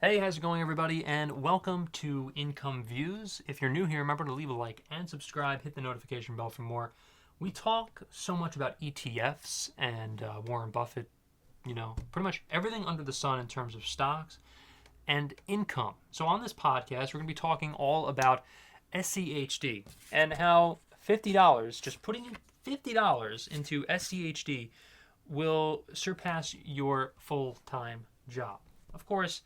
Hey, how's it going, everybody? And welcome to Income Views. If you're new here, remember to leave a like and subscribe. Hit the notification bell for more. We talk so much about ETFs and Warren Buffett, pretty much everything under the sun in terms of stocks and income. So on this podcast, we're going to be talking all about SCHD and how $50, just putting in $50 into SCHD will surpass your full-time job. Of course,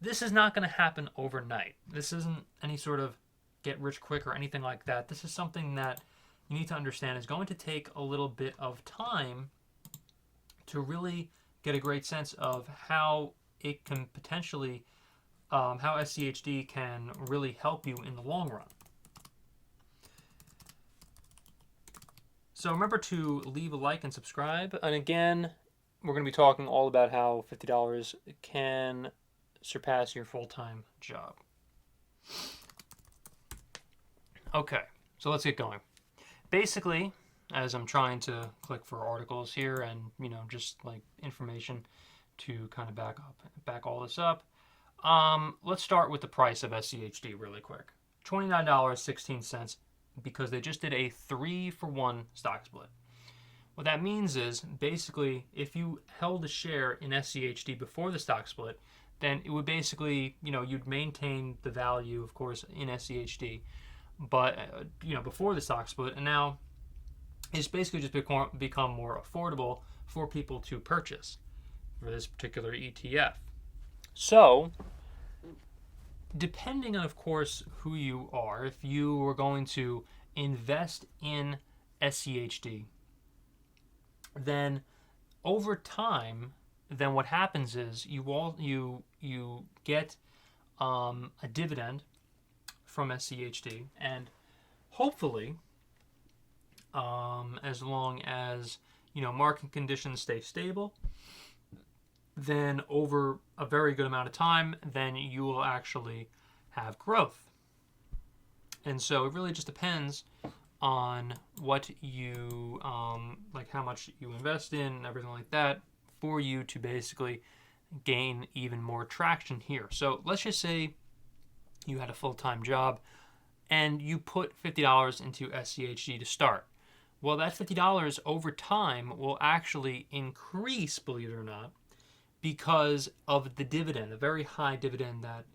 this is not going to happen overnight. This isn't any sort of get rich quick or anything like that. This is something that you need to understand is going to take a little bit of time to really get a great sense of how it can potentially, how SCHD can really help you in the long run. So remember to leave a like and subscribe. And again, we're going to be talking all about how $50 can surpass your full-time job. Okay, so let's get going. Basically, as I'm trying to click for articles here and, just like information to kind of back all this up, let's start with the price of SCHD really quick. $29.16 because they just did a 3-for-1 stock split. What that means is basically if you held a share in SCHD before the stock split, then it would basically, you'd maintain the value, of course, in SCHD, but, before the stock split, and now it's basically just become more affordable for people to purchase for this particular ETF. So, depending on, of course, who you are, if you were going to invest in SCHD, then over time, then what happens is you get a dividend from SCHD, and hopefully, as long as market conditions stay stable, then over a very good amount of time, then you will actually have growth. And so it really just depends on what you like, how much you invest in, and everything like that, for you to basically gain even more traction here. So let's just say you had a full-time job and you put $50 into SCHD to start. Well, that $50 over time will actually increase, believe it or not, because of the dividend, a very high dividend that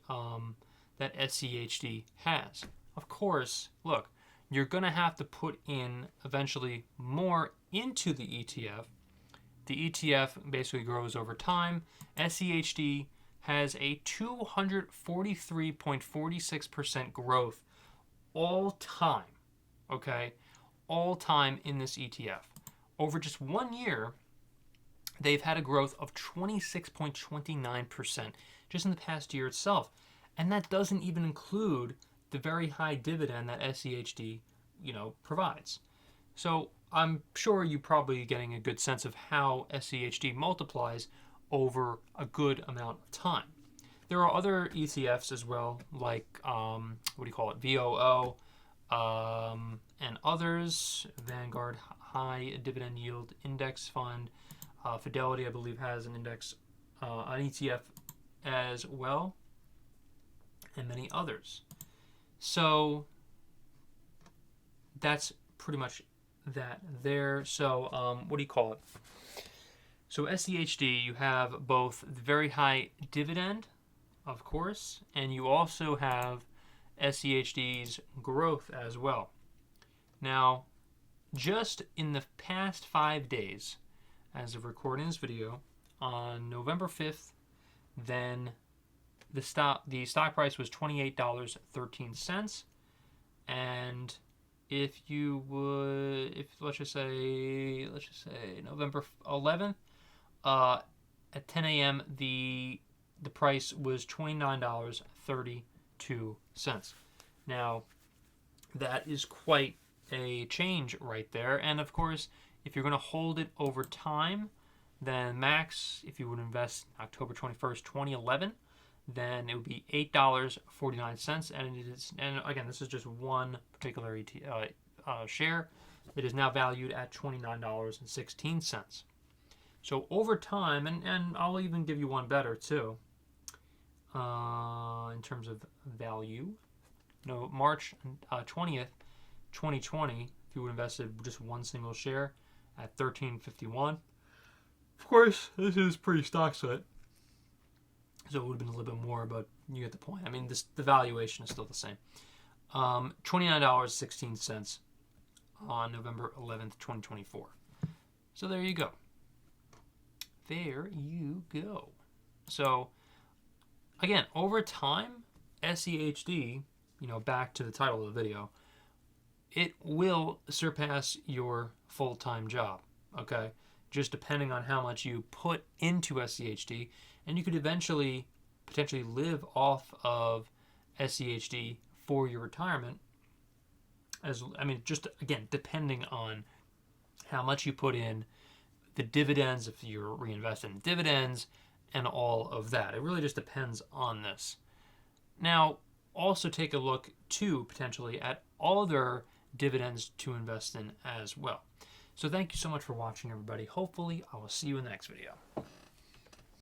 that SCHD has. Of course, look, you're going to have to put in eventually more into the ETF. The ETF basically grows over time. SCHD has a 243.46% growth all time, okay? All time in this ETF. Over just 1 year, they've had a growth of 26.29% just in the past year itself. And that doesn't even include the very high dividend that SCHD, provides. So I'm sure you're probably getting a good sense of how SCHD multiplies over a good amount of time. There are other ETFs as well, like VOO, and others. Vanguard High Dividend Yield Index Fund. Fidelity, I believe, has an ETF as well, and many others. So that's pretty much that there. So So SCHD, you have both the very high dividend, of course, and you also have SCHD's growth as well. Now, just in the past 5 days, as of recording this video, on November 5th, then the stock price was $28.13, and if let's just say November 11th, at 10 a.m. the price was $29.32. Now, that is quite a change right there. And of course, if you're going to hold it over time, then max, if you would invest October 21st, 2011, then it would be $8.49. And again, this is just one particular share. It is now valued at $29.16. So over time, and I'll even give you one better too. in terms of value. No, March 20th, 2020, if you would have invested just one single share at $13.51. Of course, this is pre-stock split, so it would have been a little bit more, but you get the point. I mean, the valuation is still the same. $29.16 on November 11th, 2024. So there you go. There you go. So, again, over time, SCHD, back to the title of the video, it will surpass your full-time job, okay? Just depending on how much you put into SCHD, and you could eventually potentially live off of SCHD for your retirement. Just again, depending on how much you put in, the dividends, if you're reinvesting in dividends, and all of that. It really just depends on this. Now, also take a look, too, potentially, at other dividends to invest in as well. So thank you so much for watching, everybody. Hopefully, I will see you in the next video.